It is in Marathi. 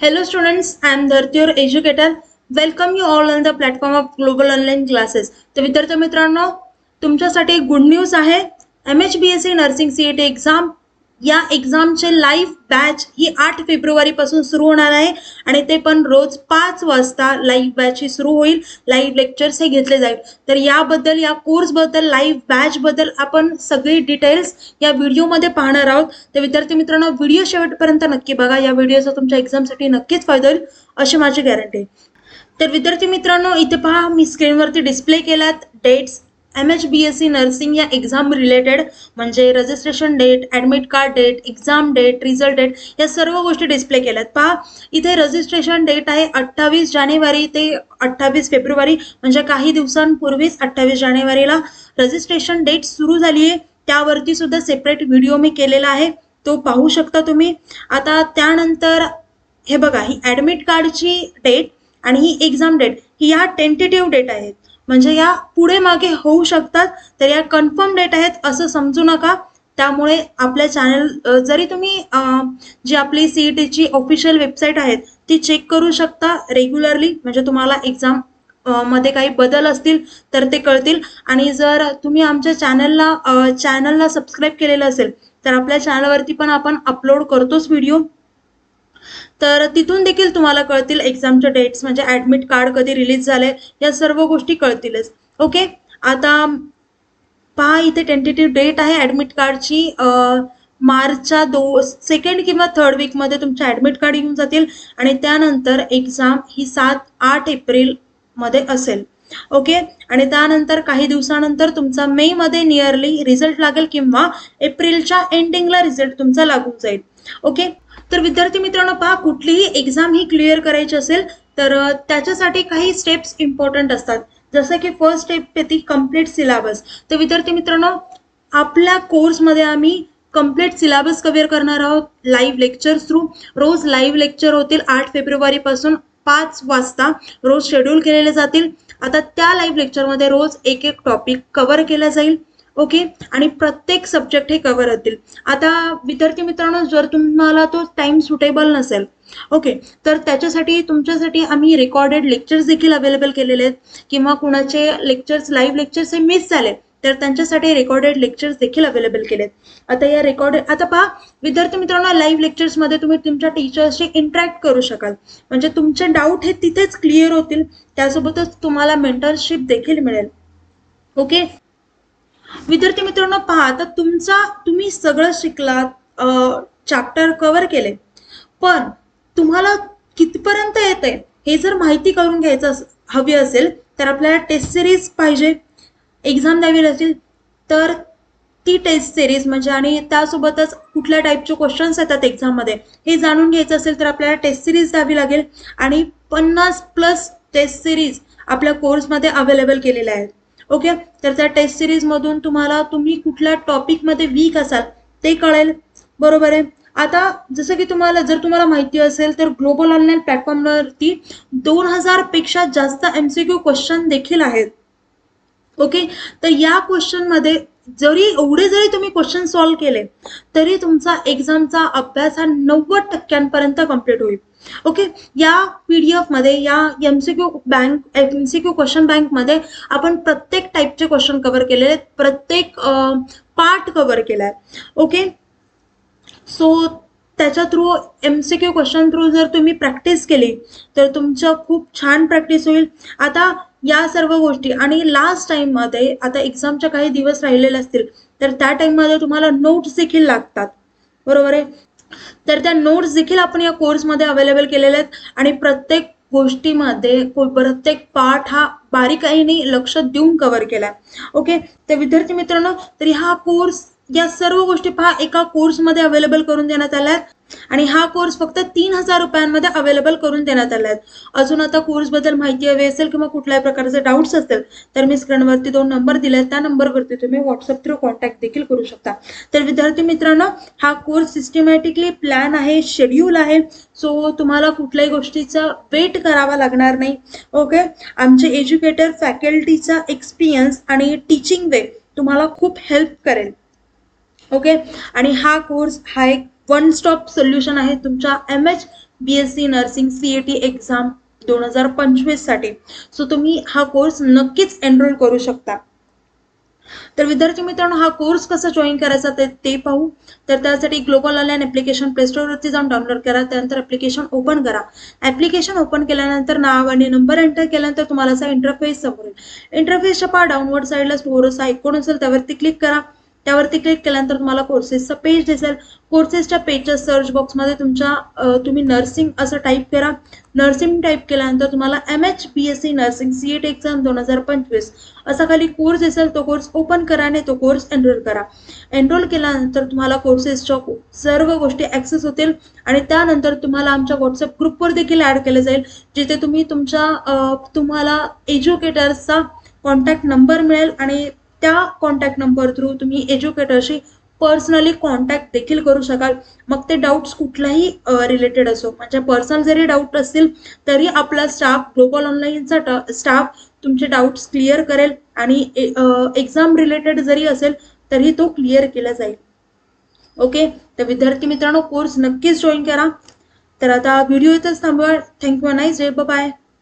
Hello students, I am Dharti, your educator. Welcome you all on the platform of Global Online Classes. तर विद्यार्थी मित्रांनो, तुमच्यासाठी एक गुड न्यूज आहे. MHBSC नर्सिंग CET एक्झाम या एक्झामचे लाईव्ह बॅच ही 8 फेब्रुवारी पासून सुरू होणार आहे आणि ते पण रोज 5 वाजता लाईव्ह बॅच ही सुरू होईल. लाईव्ह लेक्चर्स हे घेतले जाईल. तर याबद्दल या कोर्स बद्दल लाईव्ह बॅच बद्दल आपण सगळी डिटेल्स या व्हिडिओमध्ये पाहणार आहोत. तर विद्यार्थी मित्रांनो, व्हिडिओ शेवटपर्यंत नक्की बघा. या व्हिडिओचा तुमच्या एक्झामसाठी नक्कीच फायदा होईल अशी माझी गॅरंटी. तर विद्यार्थी मित्रांनो, इथे पहा मी स्क्रीनवरती डिस्प्ले केल्यात डेट्स. MHBSC नर्सिंग या एक्झाम रिलेटेड म्हणजे registration date, admit card date, exam date, result date या सर्व गोष्टी डिस्प्ले केल्यात. पहा इथे रजिस्ट्रेशन डेट आहे 28 जानेवारी ते 28 फेब्रुवारी म्हणजे काही दिवसांपूर्वीच 28 जानेवारीला रजिस्ट्रेशन डेट सुरू झाली आहे. त्यावरती सुद्धा सेपरेट व्हिडिओ मी केलेला आहे, तो पाहू शकता तुम्ही. आता त्यानंतर हे बघा, ही ॲडमिट कार्डची डेट आणि ही एक्झाम डेट ही या टेंटेटिव्ह डेट आहेत, म्हणजे या पुढे मागे होऊ शकतात. तर या कन्फर्म डेट आहेत असं समजू नका. त्यामुळे आपल्या चॅनल जरी तुम्ही जी आपली CETची ऑफिशियल वेबसाईट आहे ती चेक करू शकता रेग्युलरली, म्हणजे तुम्हाला एक्झाम मध्ये काही बदल असतील तर ते कळतील. आणि जर तुम्ही आमच्या चॅनलला सबस्क्राईब केलेलं असेल तर आपल्या चॅनलवरती पण आपण अपलोड करतोच व्हिडिओ, तर तिथून देखील तुम्हाला कळतील एक्झामचे डेट्स, म्हणजे ॲडमिट कार्ड कधी रिलीज झाले या सर्व गोष्टी कळतीलच. ओके, आता पहा इथे टेंटेटिव्ह डेट आहे ॲडमिट कार्डची. मार्चच्या 2nd किंवा 3rd वीकमध्ये तुमचे ॲडमिट कार्ड येऊन जातील आणि त्यानंतर एक्झाम ही 7-8 एप्रिलमध्ये असेल. ओके, आणि त्यानंतर काही दिवसानंतर तुमचा मेमध्ये नियरली रिझल्ट लागेल किंवा एप्रिलच्या एंडिंगला रिझल्ट तुमचा लागून जाईल. ओके, तर विद्यार्थी मित्रांनो, पहा कुठलीही एक्झाम ही क्लिअर करायची असेल तर त्याच्यासाठी काही स्टेप्स इम्पॉर्टंट असतात. जसं की फर्स्ट स्टेप येते कम्प्लीट सिलेबस. तर विद्यार्थी मित्रांनो, आपल्या कोर्समध्ये आम्ही कम्प्लीट सिलेबस कव्हर करणार आहोत लाईव्ह लेक्चर्स थ्रू. रोज लाईव्ह लेक्चर होतील 8 फेब्रुवारीपासून 5 वाजता रोज शेड्यूल केलेले जातील. आता त्या लाईव्ह लेक्चरमध्ये रोज एक टॉपिक कव्हर केला जाईल. ओके, आणि प्रत्येक सब्जेक्ट हे कव्हर होतील. आता विद्यार्थी मित्रांनो, जर तुम्हाला तो टाइम सुटेबल नसेल, ओके, तर त्याच्यासाठी तुमच्यासाठी आम्ही रेकॉर्डेड लेक्चर्स देखील अवेलेबल केलेले आहेत, किंवा कुणाचे लेक्चर्स लाईव्ह लेक्चर्स हे मिस झाले तर त्यांच्यासाठी रेकॉर्डेड लेक्चर्स देखील अवेलेबल केलेत. आता पहा विद्यार्थी मित्रांनो, लाईव्ह लेक्चर्समध्ये तुम्ही तुमच्या टीचर्सशी इंटरॅक्ट करू शकाल, म्हणजे तुमचे डाऊट हे तिथेच क्लिअर होतील. त्यासोबतच तुम्हाला मेंटरशिप देखील मिळेल. ओके विद्यार्थी मित्रांनो, पहा आता तुम्ही सगळं शिकलात, चॅप्टर कव्हर केले, पण तुम्हाला कितपर्यंत येते हे जर माहिती करून घ्यायचं हवी असेल तर आपल्याला टेस्ट सिरीज पाहिजे. एक्झाम द्यावी लागतील तर ती टेस्ट सिरीज म्हणजे, आणि त्यासोबतच कुठल्या टाईपचे क्वेश्चन्स येतात एक्झाममध्ये हे जाणून घ्यायचं असेल तर आपल्याला टेस्ट सिरीज द्यावी लागेल. आणि 50+ टेस्ट सिरीज आपल्या कोर्समध्ये अवेलेबल केलेल्या आहेत. ओके, तर त्या टेस्ट सिरीजमधून तुम्ही कुठल्या टॉपिकमध्ये वीक असाल ते कळेल. बरोबर आहे. आता जसं की जर तुम्हाला माहिती असेल तर ग्लोबल ऑनलाईन प्लॅटफॉर्मवरती 2000 पेक्षा जास्त MCQ क्वेश्चन देखील आहेत. ओके, तर या क्वेश्चनमध्ये जरी तुम्ही क्वेश्चन सॉल्व्ह केले तरी तुमचा एक्झामचा अभ्यास हा 90% कम्प्लीट होईल. ओके, या PDF मध्ये, या MCQ क्वेश्चन बँकमध्ये आपण प्रत्येक टाईपचे क्वेश्चन कव्हर केलेले आहेत, प्रत्येक पार्ट कव्हर केलाय. ओके, सो त्याच्या थ्रू MCQ क्वेश्चन थ्रू जर तुम्ही प्रॅक्टिस केली तर तुमचं खूप छान प्रॅक्टिस होईल. आता या सर्व गोष्टी, आणि लास्ट टाइममध्ये आता एक्झामच्या काही दिवस राहिलेले असतील तर त्या टाइममध्ये तुम्हाला नोट्स देखील लागतात. बरोबर आहे. तर त्या नोट्स देखील आपण या कोर्समध्ये अवेलेबल केलेल्या आहेत आणि प्रत्येक गोष्टीमध्ये प्रत्येक पार्ट हा बारीकाईने लक्ष देऊन कव्हर केलाय. ओके, तर विद्यार्थी मित्रांनो, तर हा कोर्स, या सर्व गोष्टी पहा एका कोर्समध्ये अवेलेबल करून देण्यात आल्या आहेत आणि हा कोर्स फक्त 3000 रुपयांमध्ये अवेलेबल करून देण्यात आला आहे. अजून आता कोर्सबद्दल माहिती हवी असेल किंवा कुठल्याही प्रकारचे डाऊट्स असतील तर मी स्क्रीनवरती 2 नंबर दिले आहेत, त्या नंबरवरती तुम्ही व्हॉट्सअप थ्रू कॉन्टॅक्ट देखील करू शकता. तर विद्यार्थी मित्रांनो, हा कोर्स सिस्टमॅटिकली प्लॅन आहे, शेड्यूल आहे, सो तुम्हाला कुठल्याही गोष्टीचा वेट करावा लागणार नाही. ओके, आमचे एज्युकेटर फॅकल्टीचा एक्सपिरियन्स आणि टीचिंग वे तुम्हाला खूप हेल्प करेल. ओके, आणि हा कोर्स हा एक वन स्टॉप सोल्युशन आहे तुमच्या BSc नर्सिंग CET एक्झाम 2025 साठी. सो तुम्ही हा कोर्स नक्कीच एनरोल करू शकता. तर विद्यार्थी मित्रांनो, हा कोर्स कसा जॉईन करायचा ते पाहू. तर त्यासाठी ग्लोबल ऑनलाईन ऍप्लिकेशन प्ले स्टोअरवरती जाऊन डाउनलोड करा. त्यानंतर ऍप्लिकेशन ओपन करा. ऍप्लिकेशन ओपन केल्यानंतर नाव आणि नंबर एंटर केल्यानंतर तुम्हाला असा इंटरफेस समोर येईल. इंटरफेसच्या पहा डाऊनवर्ड साईडला स्टोअर असा आयकॉन असेल, त्यावरती क्लिक करा. त्यावरती क्लिक केल्यानंतर तुम्हाला कोर्सेसचा पेज दिसेल. कोर्सेसच्या पेजच्या सर्च बॉक्समध्ये तुम्ही नर्सिंग असं टाईप करा. नर्सिंग टाईप केल्यानंतर तुम्हाला MHBSc नर्सिंग CET एक्झाम 2025 असा खाली कोर्स दिसेल. तो कोर्स ओपन करा आणि तो कोर्स एनरोल करा. एनरोल केल्यानंतर तुम्हाला कोर्सेसच्या सर्व गोष्टी ऍक्सेस होतील आणि त्यानंतर तुम्हाला आमच्या व्हॉट्सअप ग्रुपवर देखील ऍड केले जाईल, जिथे तुम्हाला एज्युकेटर्सचा कॉन्टॅक्ट नंबर मिळेल आणि त्या कॉन्टॅक्ट नंबर थ्रू तुम्ही एज्युकेटरशी पर्सनली कॉन्टॅक्ट देखील करू शकाल. मग ते डाऊट्स कुठलाही रिलेटेड असो, म्हणजे पर्सनल जरी डाऊट असतील तरी आपला स्टाफ, ग्लोबल ऑनलाईनचा स्टाफ तुमचे डाऊट्स क्लिअर करेल आणि एक्झाम रिलेटेड जरी असेल तरी तो क्लिअर केला जाईल. ओके, तर विद्यार्थी मित्रांनो, कोर्स नक्कीच जॉईन करा. तर आता व्हिडिओ इथंच थांबवा. Thank you, nice day, bye.